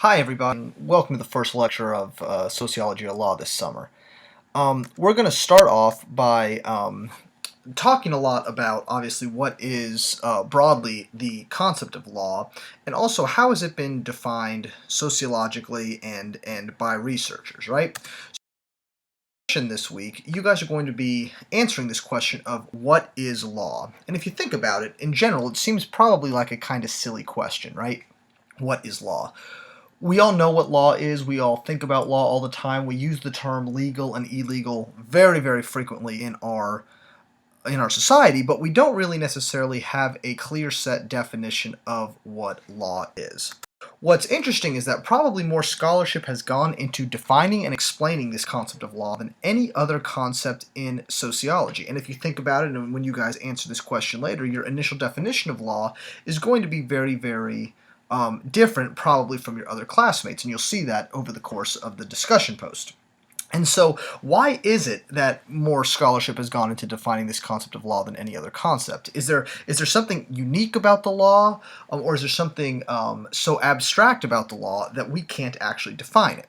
Hi, everybody, and welcome to the first lecture of Sociology of Law this summer. We're going to start off by talking a lot about, obviously, what is broadly the concept of law, and also how has it been defined sociologically and by researchers, right? This week, you guys are going to be answering this question of what is law? And if you think about it, in general, it seems probably like a kind of silly question, right? What is law? We all know what law is. We all think about law all the time. We use the term legal and illegal very, very frequently in our society, but we don't really necessarily have a clear set definition of what law is. What's interesting is that probably more scholarship has gone into defining and explaining this concept of law than any other concept in sociology. And if you think about it, and when you guys answer this question later, your initial definition of law is going to be very, very different probably from your other classmates, and you'll see that over the course of the discussion post. And so, why is it that more scholarship has gone into defining this concept of law than any other concept? Is there something unique about the law, or is there something so abstract about the law that we can't actually define it?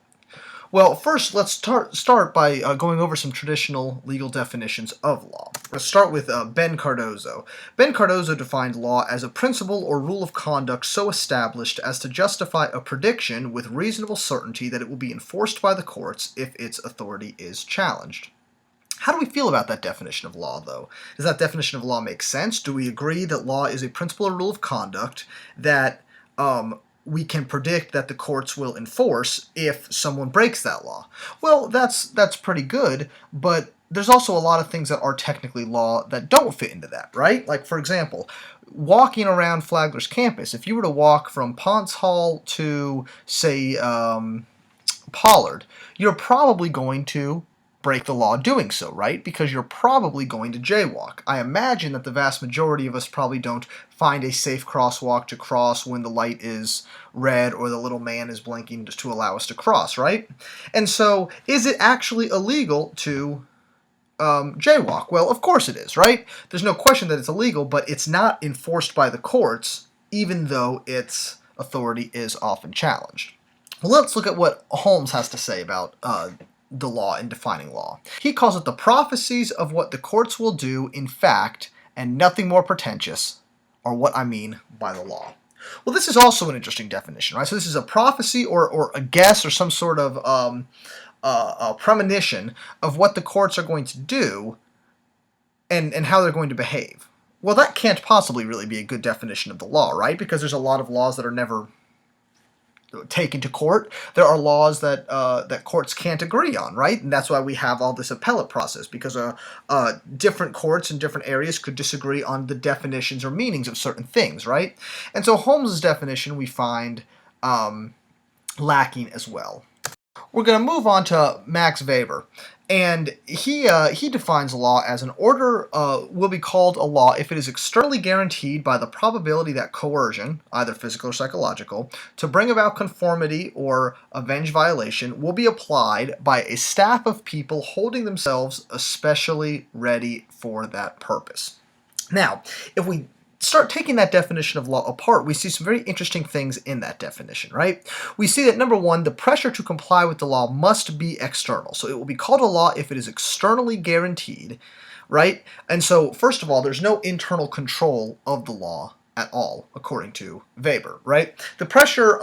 Well, first, let's start by going over some traditional legal definitions of law. Let's start with Ben Cardozo. Ben Cardozo defined law as a principle or rule of conduct so established as to justify a prediction with reasonable certainty that it will be enforced by the courts if its authority is challenged. How do we feel about that definition of law, though? Does that definition of law make sense? Do we agree that law is a principle or rule of conduct that we can predict that the courts will enforce if someone breaks that law? Well, that's pretty good, but there's also a lot of things that are technically law that don't fit into that, right? Like, for example, walking around Flagler's campus. If you were to walk from Ponce Hall to, say, Pollard, you're probably going to break the law doing so, right? Because you're probably going to jaywalk. I imagine that the vast majority of us probably don't find a safe crosswalk to cross when the light is red or the little man is blinking just to allow us to cross, right? And so, is it actually illegal to jaywalk? Well, of course it is, right? There's no question that it's illegal, but it's not enforced by the courts, even though its authority is often challenged. Well, let's look at what Holmes has to say about the law and defining law. He calls it the prophecies of what the courts will do in fact, and nothing more pretentious, or what I mean by the law. Well, this is also an interesting definition, right? So this is a prophecy or a guess or some sort of a premonition of what the courts are going to do and how they're going to behave. Well, that can't possibly really be a good definition of the law, right? Because there's a lot of laws that are never taken to court. There are laws that that courts can't agree on, right? And that's why we have all this appellate process, because different courts in different areas could disagree on the definitions or meanings of certain things, right? And so Holmes's definition we find lacking as well. We're going to move on to Max Weber, and he defines law as an order will be called a law if it is externally guaranteed by the probability that coercion, either physical or psychological, to bring about conformity or avenge violation will be applied by a staff of people holding themselves especially ready for that purpose. Now, if we start taking that definition of law apart, we see some very interesting things in that definition, right? We see that, number one, the pressure to comply with the law must be external. So it will be called a law if it is externally guaranteed, right? And so, first of all, there's no internal control of the law at all, according to Weber, right? The pressure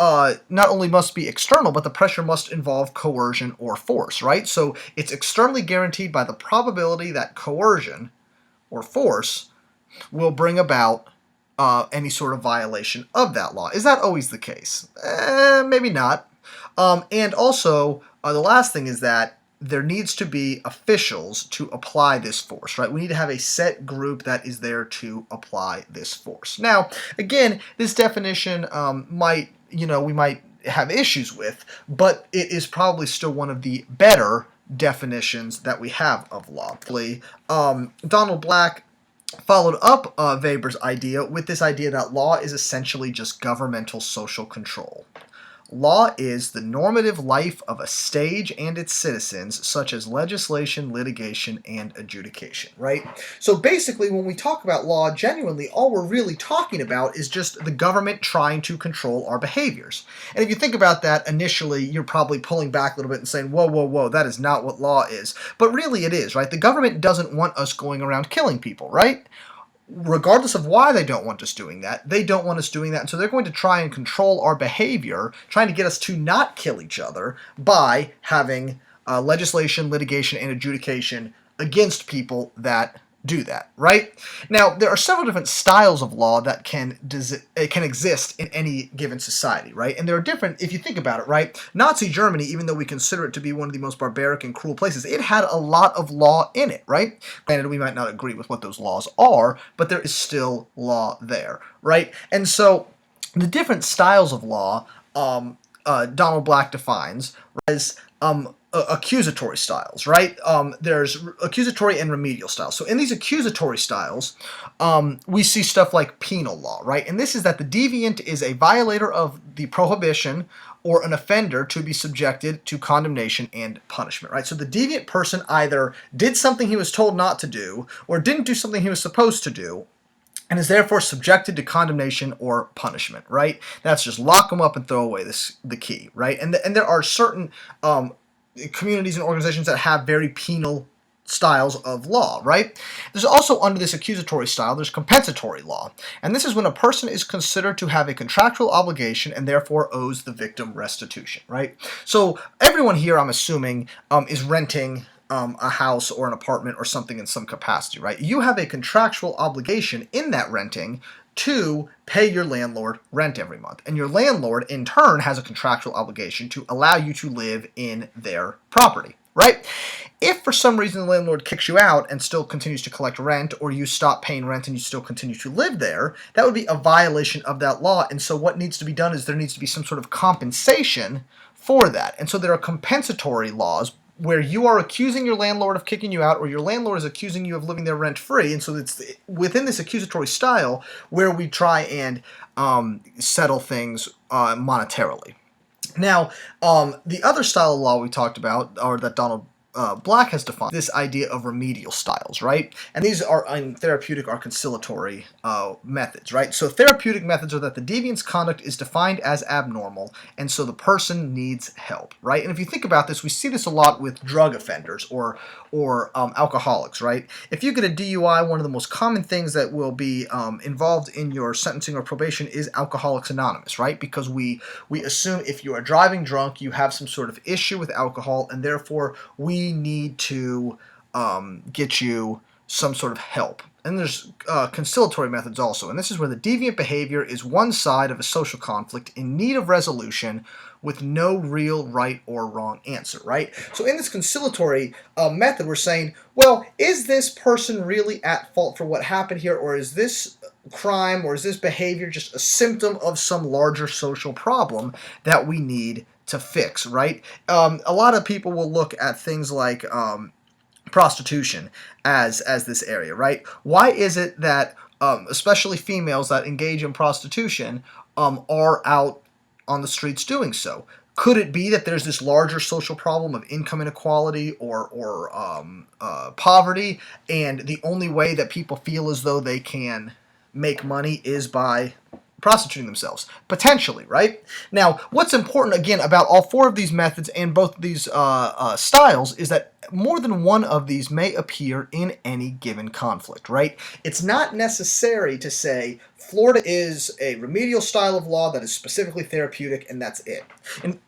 not only must be external, but the pressure must involve coercion or force, right? So it's externally guaranteed by the probability that coercion or force will bring about any sort of violation of that law. Is that always the case? Maybe not. And also, the last thing is that there needs to be officials to apply this force, right? We need to have a set group that is there to apply this force. Now, again, this definition we might have issues with, but it is probably still one of the better definitions that we have of law. Donald Black followed up Weber's idea with this idea that law is essentially just governmental social control. Law is the normative life of a stage and its citizens, such as legislation, litigation, and adjudication, right? So basically, when we talk about law, genuinely, all we're really talking about is just the government trying to control our behaviors. And if you think about that, initially, you're probably pulling back a little bit and saying, whoa, whoa, whoa, that is not what law is. But really it is, right? The government doesn't want us going around killing people, right? Regardless of why they don't want us doing that, they don't want us doing that. And so they're going to try and control our behavior, trying to get us to not kill each other by having legislation, litigation, and adjudication against people that do that, right? Now, there are several different styles of law that can exist in any given society, right? And there are different, if you think about it, right? Nazi Germany, even though we consider it to be one of the most barbaric and cruel places, it had a lot of law in it, right? Granted, we might not agree with what those laws are, but there is still law there, right? And so the different styles of law Donald Black defines as accusatory styles, right? There's accusatory and remedial styles. So in these accusatory styles, we see stuff like penal law, right? And this is that the deviant is a violator of the prohibition or an offender to be subjected to condemnation and punishment, right? So the deviant person either did something he was told not to do or didn't do something he was supposed to do, and is therefore subjected to condemnation or punishment, right? That's just lock them up and throw away the key, right? And there are certain communities and organizations that have very penal styles of law, right? There's also, under this accusatory style, there's compensatory law. And this is when a person is considered to have a contractual obligation and therefore owes the victim restitution, right? So everyone here, I'm assuming, is renting a house or an apartment or something in some capacity, right? You have a contractual obligation in that renting to pay your landlord rent every month. And your landlord, in turn, has a contractual obligation to allow you to live in their property, right? If for some reason the landlord kicks you out and still continues to collect rent, or you stop paying rent and you still continue to live there, that would be a violation of that law. And so what needs to be done is there needs to be some sort of compensation for that. And so there are compensatory laws where you are accusing your landlord of kicking you out, or your landlord is accusing you of living there rent-free. And so it's within this accusatory style where we try and settle things monetarily. Now, the other style of law we talked about, or that Donald Black has defined, this idea of remedial styles, right? And these are, in therapeutic, are conciliatory methods, right? So therapeutic methods are that the deviant's conduct is defined as abnormal, and so the person needs help, right? And if you think about this, we see this a lot with drug offenders or alcoholics, right? If you get a DUI, one of the most common things that will be involved in your sentencing or probation is Alcoholics Anonymous, right? Because we assume if you are driving drunk, you have some sort of issue with alcohol, and therefore we need to get you some sort of help. And there's conciliatory methods also, and this is where the deviant behavior is one side of a social conflict in need of resolution with no real right or wrong answer, right? So in this conciliatory method, we're saying, well, is this person really at fault for what happened here, or is this crime or is this behavior just a symptom of some larger social problem that we need to fix, right? A lot of people will look at things like prostitution as this area, right? Why is it that especially females that engage in prostitution are out on the streets doing so? Could it be that there's this larger social problem of income inequality or poverty, and the only way that people feel as though they can make money is by prostituting themselves? Potentially, right? Now, what's important, again, about all four of these methods and both of these styles is that more than one of these may appear in any given conflict, right? It's not necessary to say Florida is a remedial style of law that is specifically therapeutic and that's it. And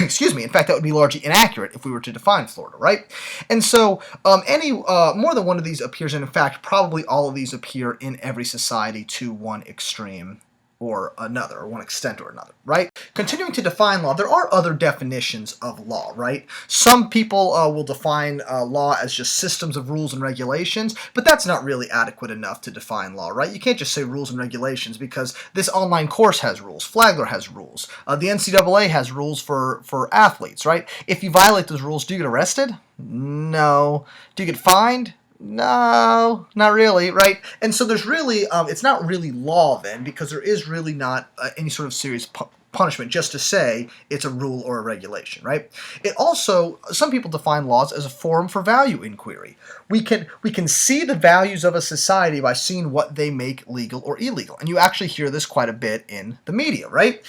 excuse me, in fact, that would be largely inaccurate if we were to define Florida, right? And so more than one of these appears, and in fact, probably all of these appear in every society to one extreme or another, or one extent or another, right? Continuing to define law, there are other definitions of law, right? Some people will define law as just systems of rules and regulations, but that's not really adequate enough to define law, right? You can't just say rules and regulations, because this online course has rules, Flagler has rules, the NCAA has rules for athletes, right? If you violate those rules, do you get arrested? No. Do you get fined? No, not really, right? And so there's really, it's not really law then, because there is really not any sort of serious punishment just to say it's a rule or a regulation, right? It also, some people define laws as a forum for value inquiry. We can see the values of a society by seeing what they make legal or illegal, and you actually hear this quite a bit in the media, right?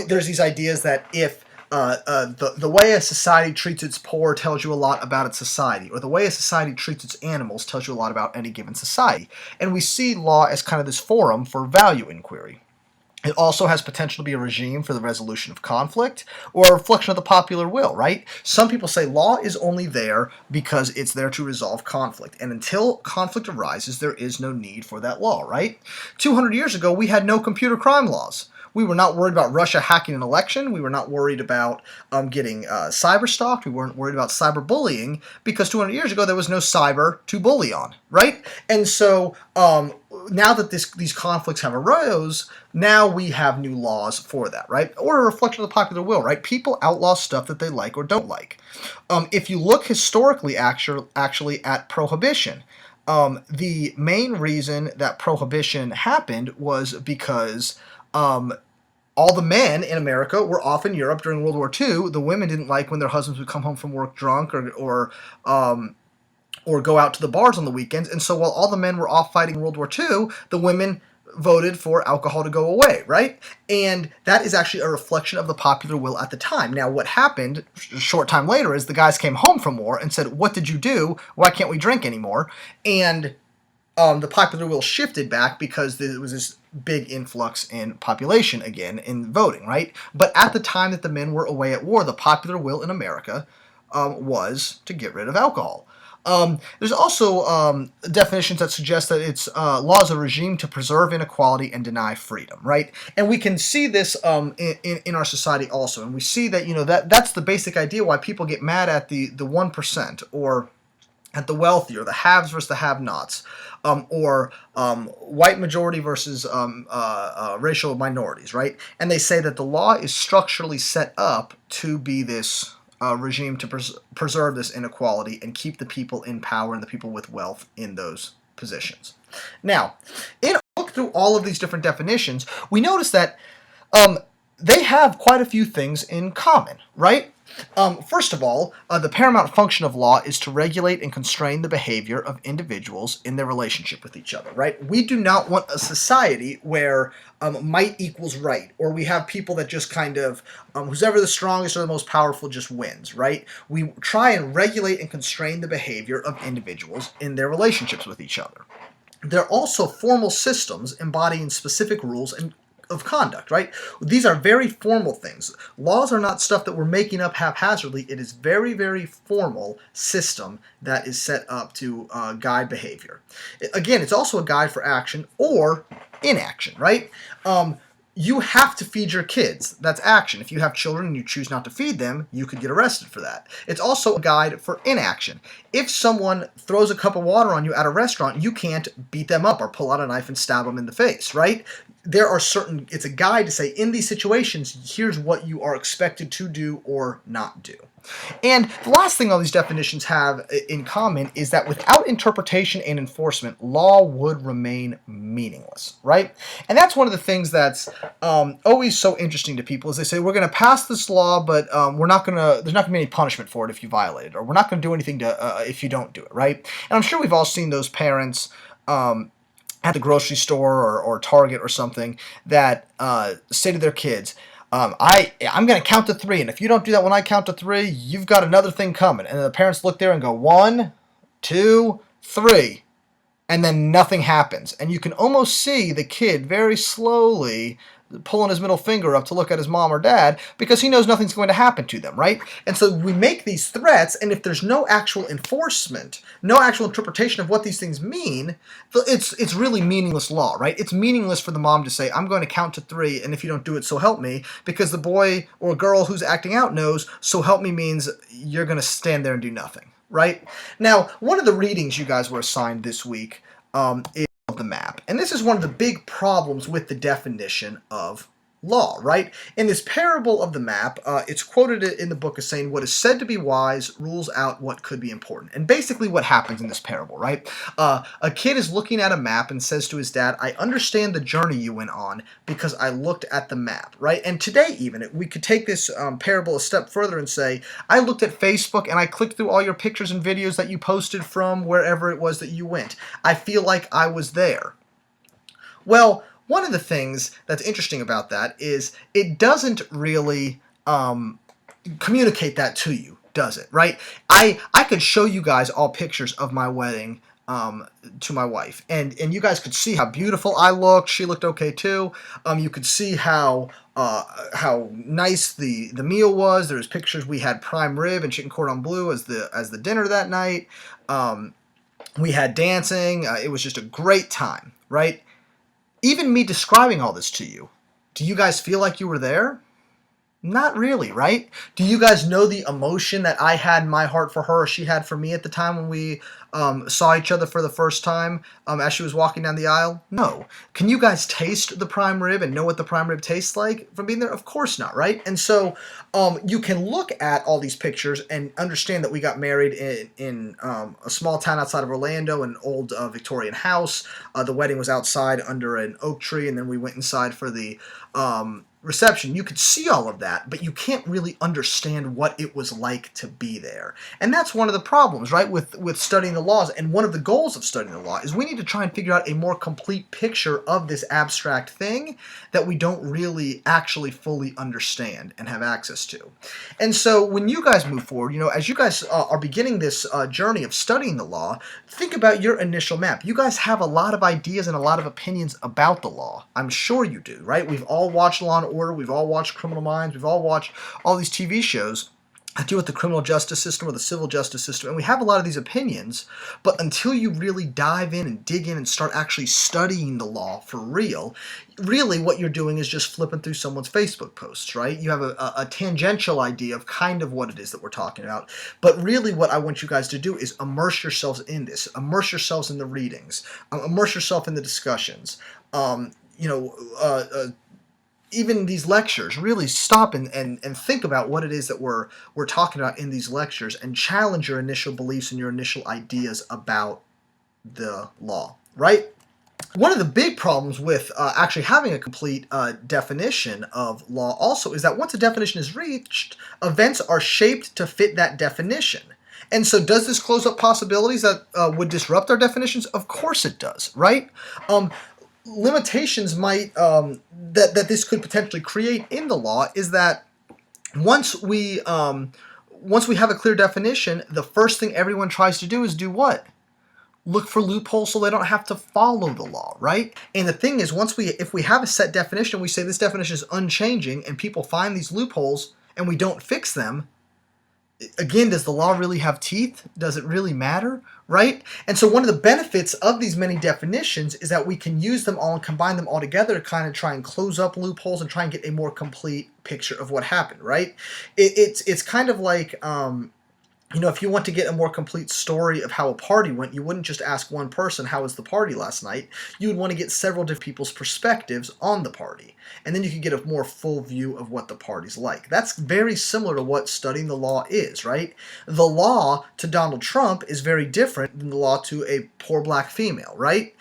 There's these ideas that if the way a society treats its poor tells you a lot about its society, or the way a society treats its animals tells you a lot about any given society. And we see law as kind of this forum for value inquiry. It also has potential to be a regime for the resolution of conflict or a reflection of the popular will, right? Some people say law is only there because it's there to resolve conflict. And until conflict arises, there is no need for that law, right? 200 years ago, we had no computer crime laws. We were not worried about Russia hacking an election. We were not worried about getting cyber stalked. We weren't worried about cyberbullying because 200 years ago there was no cyber to bully on, right? And so now that these conflicts have arose, now we have new laws for that, right? Or a reflection of the popular will, right? People outlaw stuff that they like or don't like. If you look historically, actually at prohibition, the main reason that prohibition happened was because all the men in America were off in Europe during World War II. The women didn't like when their husbands would come home from work drunk or go out to the bars on the weekends. And so while all the men were off fighting World War II, the women voted for alcohol to go away, right? And that is actually a reflection of the popular will at the time. Now, what happened a short time later is the guys came home from war and said, "What did you do? Why can't we drink anymore?" And the popular will shifted back because there was this big influx in population again in voting, right? But at the time that the men were away at war, the popular will in America was to get rid of alcohol. There's also definitions that suggest that it's law is a regime to preserve inequality and deny freedom, right? And we can see this in our society also, and we see that that's the basic idea why people get mad at the 1% or at the wealthy or the haves versus the have-nots, or white majority versus racial minorities, right? And they say that the law is structurally set up to be this regime to preserve this inequality and keep the people in power and the people with wealth in those positions. Now, in a look through all of these different definitions, we notice that they have quite a few things in common, right? First of all, the paramount function of law is to regulate and constrain the behavior of individuals in their relationship with each other, right? We do not want a society where might equals right, or we have people that just kind of, who's ever the strongest or the most powerful just wins, right? We try and regulate and constrain the behavior of individuals in their relationships with each other. There are also formal systems embodying specific rules and of conduct, right? These are very formal things. Laws are not stuff that we're making up haphazardly. It is very, very formal system that is set up to guide behavior. Again, it's also a guide for action or inaction, right? You have to feed your kids. That's action. If you have children and you choose not to feed them, you could get arrested for that. It's also a guide for inaction. If someone throws a cup of water on you at a restaurant, you can't beat them up or pull out a knife and stab them in the face, right? It's a guide to say, in these situations, here's what you are expected to do or not do. And the last thing all these definitions have in common is that without interpretation and enforcement, law would remain meaningless, right? And that's one of the things that's always so interesting to people is they say, we're going to pass this law, but there's not going to be any punishment for it if you violate it, or we're not going to do anything if you don't do it, right? And I'm sure we've all seen those parents at the grocery store or Target or something that say to their kids, I'm going to count to 3, and if you don't do that when I count to 3, you've got another thing coming. And the parents look there and go, 1, 2, 3, and then nothing happens. And you can almost see the kid very slowly pulling his middle finger up to look at his mom or dad because he knows nothing's going to happen to them, right? And so we make these threats, and if there's no actual enforcement, no actual interpretation of what these things mean, it's really meaningless law, right? It's meaningless for the mom to say, I'm going to count to 3, and if you don't do it, so help me, because the boy or girl who's acting out knows, so help me means you're going to stand there and do nothing, right? Now, one of the readings you guys were assigned this week is the map. And this is one of the big problems with the definition of law, right? In this parable of the map, it's quoted in the book as saying, what is said to be wise rules out what could be important. And basically what happens in this parable, right? A kid is looking at a map and says to his dad, I understand the journey you went on because I looked at the map, right? And today even, we could take this parable a step further and say, I looked at Facebook and I clicked through all your pictures and videos that you posted from wherever it was that you went. I feel like I was there. Well, one of the things that's interesting about that is it doesn't really communicate that to you, does it? Right? I could show you guys all pictures of my wedding to my wife, and you guys could see how beautiful I looked. She looked okay too. You could see how nice the meal was. There was pictures. We had prime rib and chicken cordon bleu as the dinner that night. We had dancing. It was just a great time, right? Even me describing all this to you, do you guys feel like you were there? Not really, right? Do you guys know the emotion that I had in my heart for her, or she had for me at the time when we saw each other for the first time as she was walking down the aisle? No. Can you guys taste the prime rib and know what the prime rib tastes like from being there? Of course not, right? And so you can look at all these pictures and understand that we got married in a small town outside of Orlando, an old Victorian house. The wedding was outside under an oak tree, and then we went inside for the reception. You could see all of that, but you can't really understand what it was like to be there. And that's one of the problems, right, with studying the laws. And one of the goals of studying the law is we need to try and figure out a more complete picture of this abstract thing that we don't really actually fully understand and have access to. And so when you guys move forward, as you guys are beginning this journey of studying the law, think about your initial map. You guys have a lot of ideas and a lot of opinions about the law. I'm sure you do, right? We've all watched Law and Order. We've all watched Criminal Minds. We've all watched all these TV shows that deal with the criminal justice system or the civil justice system, and we have a lot of these opinions, but until you really dive in and dig in and start actually studying the law for real, really what you're doing is just flipping through someone's Facebook posts, right? You have a tangential idea of kind of what it is that we're talking about, but really what I want you guys to do is immerse yourselves in this, immerse yourselves in the readings, immerse yourself in the discussions, even these lectures, really stop and think about what it is that we're talking about in these lectures and challenge your initial beliefs and your initial ideas about the law, right? One of the big problems with actually having a complete definition of law also is that once a definition is reached, events are shaped to fit that definition. And so does this close up possibilities that would disrupt our definitions? Of course it does, right? Limitations might that this could potentially create in the law is that once we have a clear definition, the first thing everyone tries to do is do what? Look for loopholes so they don't have to follow the law, right? And the thing is, if we have a set definition, we say this definition is unchanging, and people find these loopholes and we don't fix them. Again, does the law really have teeth? Does it really matter, right? And so one of the benefits of these many definitions is that we can use them all and combine them all together to kind of try and close up loopholes and try and get a more complete picture of what happened, right? It's kind of like if you want to get a more complete story of how a party went, you wouldn't just ask one person, how was the party last night? You would want to get several different people's perspectives on the party. And then you could get a more full view of what the party's like. That's very similar to what studying the law is, right? The law to Donald Trump is very different than the law to a poor black female, right?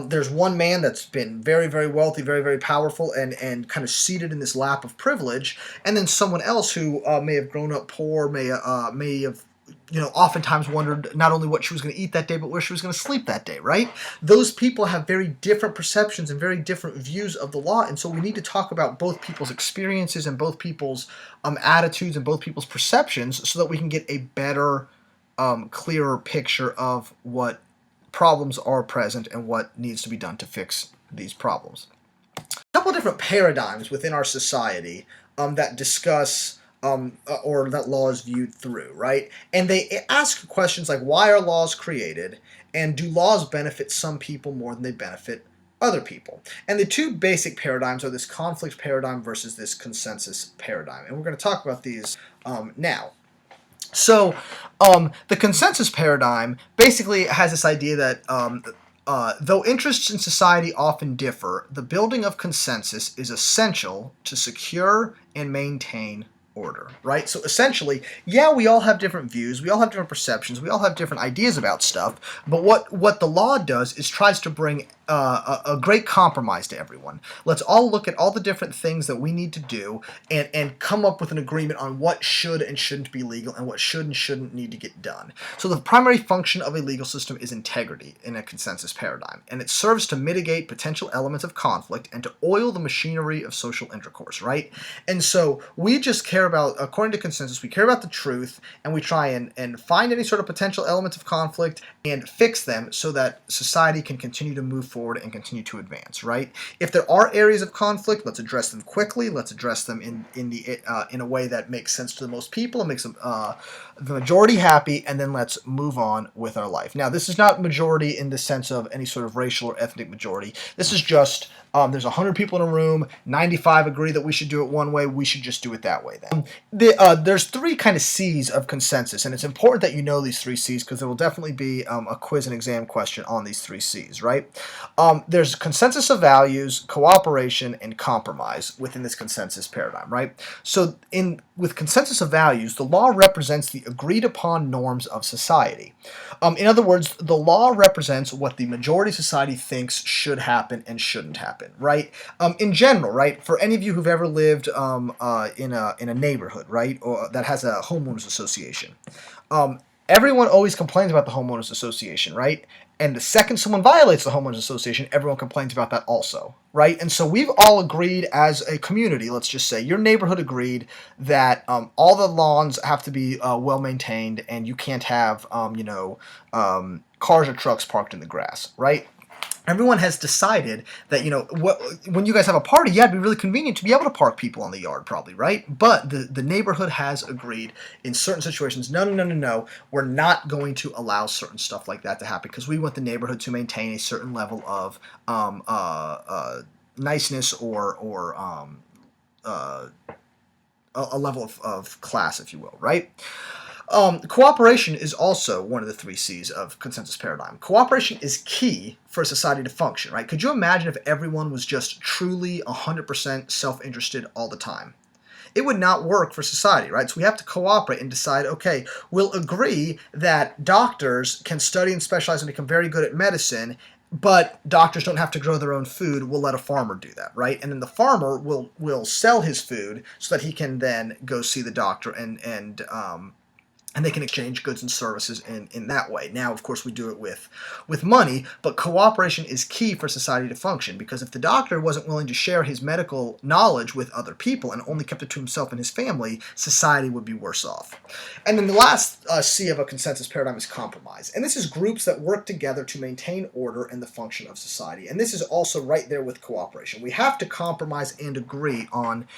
There's one man that's been very, very wealthy, very, very powerful, and kind of seated in this lap of privilege, and then someone else who may have grown up poor, may have oftentimes wondered not only what she was going to eat that day, but where she was going to sleep that day, right? Those people have very different perceptions and very different views of the law, and so we need to talk about both people's experiences and both people's attitudes and both people's perceptions so that we can get a better, clearer picture of what problems are present and what needs to be done to fix these problems. A couple of different paradigms within our society that discuss or that law is viewed through, right? And they ask questions like, why are laws created? And do laws benefit some people more than they benefit other people? And the two basic paradigms are this conflict paradigm versus this consensus paradigm. And we're going to talk about these now. So the consensus paradigm basically has this idea that Though interests in society often differ, the building of consensus is essential to secure and maintain order, right? So essentially, yeah, we all have different views, we all have different perceptions, we all have different ideas about stuff, but what the law does is tries to bring a great compromise to everyone. Let's all look at all the different things that we need to do and come up with an agreement on what should and shouldn't be legal and what should and shouldn't need to get done. So the primary function of a legal system is integrity in a consensus paradigm, and it serves to mitigate potential elements of conflict and to oil the machinery of social intercourse, right? And so we just care about, according to consensus, we care about the truth, and we try and find any sort of potential elements of conflict and fix them so that society can continue to move forward and continue to advance, right? If there are areas of conflict, let's address them quickly. Let's address them in a way that makes sense to the most people and makes them, the majority happy, and then let's move on with our life. Now, this is not majority in the sense of any sort of racial or ethnic majority. This is just there's 100 people in a room, 95 agree that we should do it one way, we should just do it that way then. There's three kind of C's of consensus, and it's important that you know these three C's because there will definitely be a quiz and exam question on these three C's, right? There's consensus of values, cooperation, and compromise within this consensus paradigm, right? So with consensus of values, the law represents the agreed upon norms of society. In other words, the law represents what the majority of society thinks should happen and shouldn't happen, right? In general, right? For any of you who've ever lived in a neighborhood, right, or that has a homeowners association, everyone always complains about the homeowners association, right? And the second someone violates the homeowners association, everyone complains about that also, right? And so we've all agreed as a community, let's just say, your neighborhood agreed that all the lawns have to be well maintained and you can't have, cars or trucks parked in the grass, right? Everyone has decided that, when you guys have a party, yeah, it'd be really convenient to be able to park people on the yard, probably, right? But the neighborhood has agreed in certain situations, no, we're not going to allow certain stuff like that to happen because we want the neighborhood to maintain a certain level of niceness or a level of class, if you will, right? Cooperation is also one of the three C's of consensus paradigm. Cooperation is key for a society to function, right? Could you imagine if everyone was just truly 100% self-interested all the time? It would not work for society, right? So we have to cooperate and decide, okay, we'll agree that doctors can study and specialize and become very good at medicine, but doctors don't have to grow their own food. We'll let a farmer do that, right? And then the farmer will sell his food so that he can then go see the doctor and they can exchange goods and services in that way. Now, of course, we do it with money, but cooperation is key for society to function because if the doctor wasn't willing to share his medical knowledge with other people and only kept it to himself and his family, society would be worse off. And then the last C of a consensus paradigm is compromise. And this is groups that work together to maintain order and the function of society. And this is also right there with cooperation. We have to compromise and agree on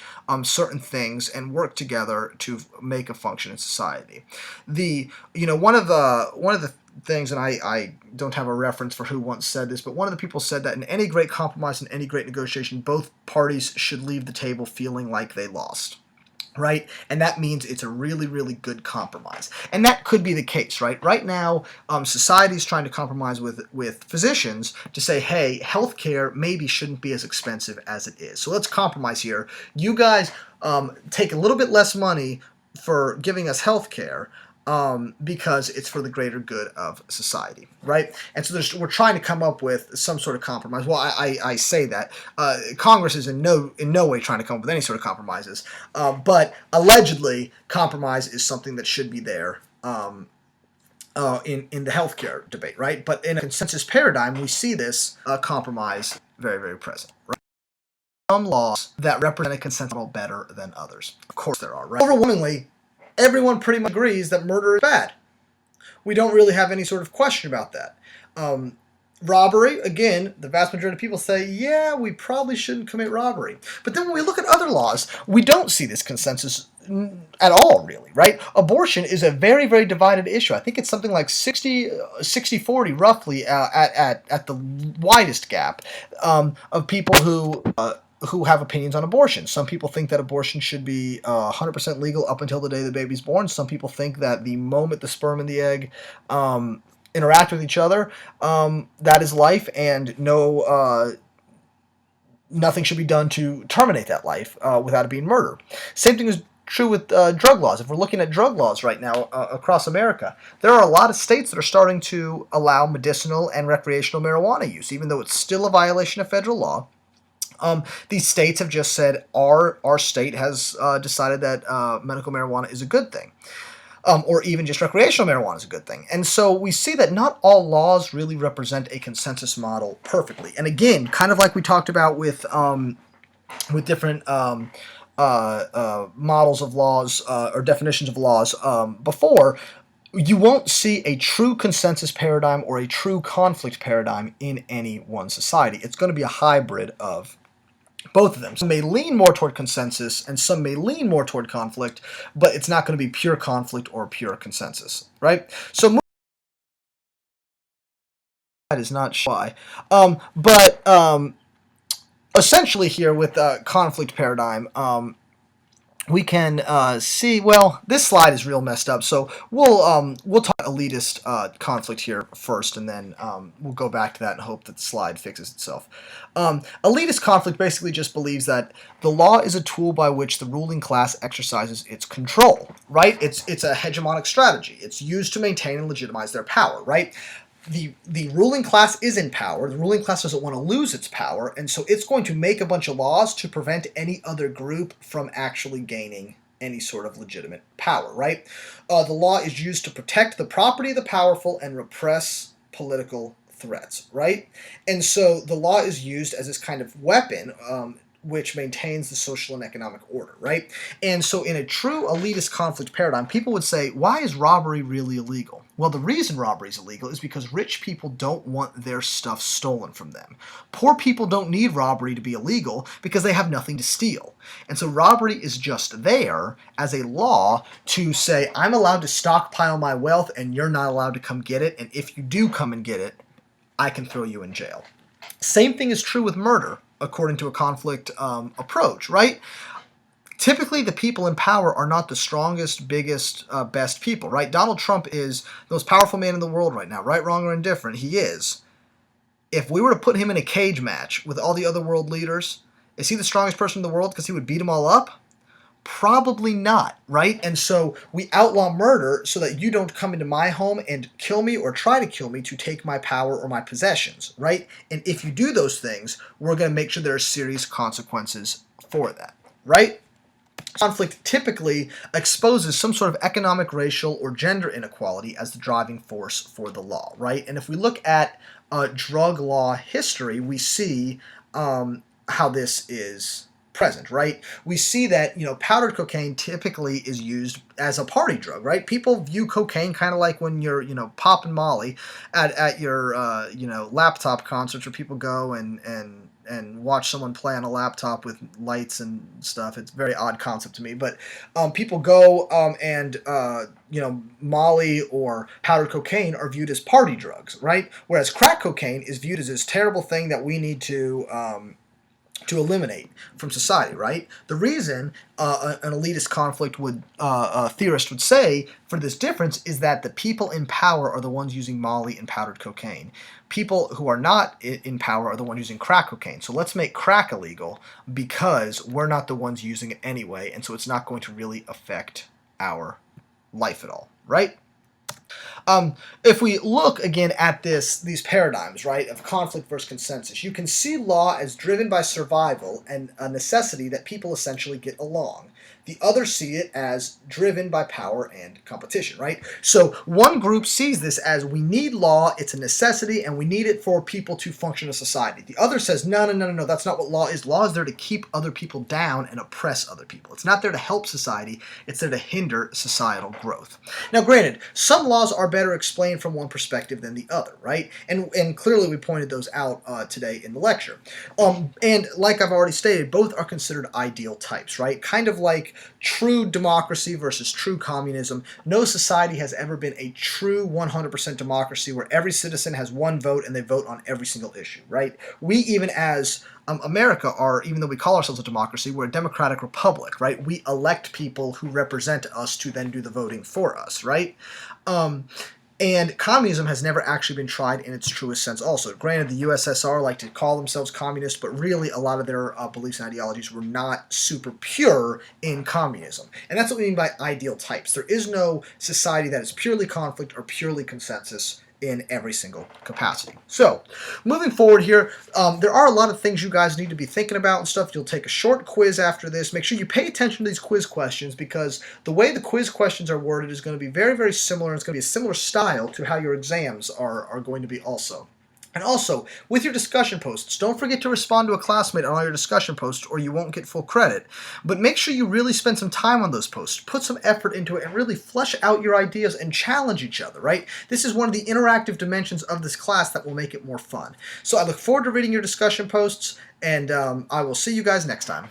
certain things and work together to make a function in society. One of the things, and I don't have a reference for who once said this, but one of the people said that in any great compromise and any great negotiation, both parties should leave the table feeling like they lost. Right? And that means it's a really, really good compromise. And that could be the case, right? Right now, society is trying to compromise with physicians to say, hey, healthcare maybe shouldn't be as expensive as it is. So let's compromise here. You guys take a little bit less money for giving us healthcare, because it's for the greater good of society, right? And so we're trying to come up with some sort of compromise. Well, I say that Congress is in no way trying to come up with any sort of compromises, but allegedly compromise is something that should be there in the healthcare debate, right? But in a consensus paradigm, we see this compromise very, very present, right? Some laws that represent a consensus model better than others. Of course there are, right? Overwhelmingly, everyone pretty much agrees that murder is bad. We don't really have any sort of question about that. Robbery, again, the vast majority of people say, yeah, we probably shouldn't commit robbery. But then when we look at other laws, we don't see this consensus at all, really, right? Abortion is a very, very divided issue. I think it's something like 60-40 roughly at the widest gap of people who have opinions on abortion. Some people think that abortion should be 100% legal up until the day the baby's born. Some people think that the moment the sperm and the egg interact with each other, that is life, and nothing should be done to terminate that life without it being murder. Same thing is true with drug laws. If we're looking at drug laws right now across America, there are a lot of states that are starting to allow medicinal and recreational marijuana use, even though it's still a violation of federal law. These states have just said our state has decided that medical marijuana is a good thing. Or even just recreational marijuana is a good thing. And so we see that not all laws really represent a consensus model perfectly. And again, kind of like we talked about with different models of laws or definitions of laws before, you won't see a true consensus paradigm or a true conflict paradigm in any one society. It's going to be a hybrid of both of them. Some may lean more toward consensus and some may lean more toward conflict, but it's not going to be pure conflict or pure consensus, right? So that is not why. But essentially here with conflict paradigm, we can see. Well, this slide is real messed up, so we'll talk elitist conflict here first, and then we'll go back to that and hope that the slide fixes itself. Elitist conflict basically just believes that the law is a tool by which the ruling class exercises its control. Right? It's a hegemonic strategy. It's used to maintain and legitimize their power. Right? The ruling class is in power. The ruling class doesn't want to lose its power, and so it's going to make a bunch of laws to prevent any other group from actually gaining any sort of legitimate power, right? The law is used to protect the property of the powerful and repress political threats, right? And so the law is used as this kind of weapon which maintains the social and economic order, right? And so in a true elitist conflict paradigm, people would say, why is robbery really illegal? Well, the reason robbery is illegal is because rich people don't want their stuff stolen from them. Poor people don't need robbery to be illegal because they have nothing to steal. And so robbery is just there as a law to say, I'm allowed to stockpile my wealth and you're not allowed to come get it, and if you do come and get it, I can throw you in jail. Same thing is true with murder, according to a conflict approach, right? Typically, the people in power are not the strongest, biggest, best people, right? Donald Trump is the most powerful man in the world right now, right, wrong, or indifferent. He is. If we were to put him in a cage match with all the other world leaders, is he the strongest person in the world because he would beat them all up? Probably not, right? And so we outlaw murder so that you don't come into my home and kill me or try to kill me to take my power or my possessions, right? And if you do those things, we're going to make sure there are serious consequences for that, right? Conflict typically exposes some sort of economic, racial, or gender inequality as the driving force for the law, right? And if we look at drug law history, we see how this is present, right? We see that, powdered cocaine typically is used as a party drug, right? People view cocaine kind of like when you're, popping Molly at your, laptop concerts where people go and watch someone play on a laptop with lights and stuff. It's a very odd concept to me, but people go and Molly or powdered cocaine are viewed as party drugs, right? Whereas crack cocaine is viewed as this terrible thing that we need to eliminate from society, right? The reason an elitist conflict theorist would say for this difference is that the people in power are the ones using Molly and powdered cocaine. People who are not in power are the ones using crack cocaine. So let's make crack illegal because we're not the ones using it anyway, and so it's not going to really affect our life at all, right? If we look again at these paradigms, right, of conflict versus consensus, you can see law as driven by survival and a necessity that people essentially get along. The others see it as driven by power and competition, right? So one group sees this as we need law, it's a necessity, and we need it for people to function in society. The other says, no, that's not what law is. Law is there to keep other people down and oppress other people. It's not there to help society, it's there to hinder societal growth. Now granted, some laws are better explained from one perspective than the other, right? And clearly we pointed those out today in the lecture. And like I've already stated, both are considered ideal types, right? Kind of like true democracy versus true communism. No society has ever been a true 100% democracy where every citizen has one vote and they vote on every single issue, right? We even as America are, even though we call ourselves a democracy, we're a democratic republic, right? We elect people who represent us to then do the voting for us, right? And communism has never actually been tried in its truest sense also. Granted, the USSR like to call themselves communist, but really a lot of their beliefs and ideologies were not super pure in communism. And that's what we mean by ideal types. There is no society that is purely conflict or purely consensus in every single capacity. So, moving forward here, there are a lot of things you guys need to be thinking about and stuff. You'll take a short quiz after this. Make sure you pay attention to these quiz questions because the way the quiz questions are worded is going to be very, very similar. It's going to be a similar style to how your exams are going to be also. And also, with your discussion posts, don't forget to respond to a classmate on all your discussion posts or you won't get full credit. But make sure you really spend some time on those posts. Put some effort into it and really flesh out your ideas and challenge each other, right? This is one of the interactive dimensions of this class that will make it more fun. So I look forward to reading your discussion posts, and I will see you guys next time.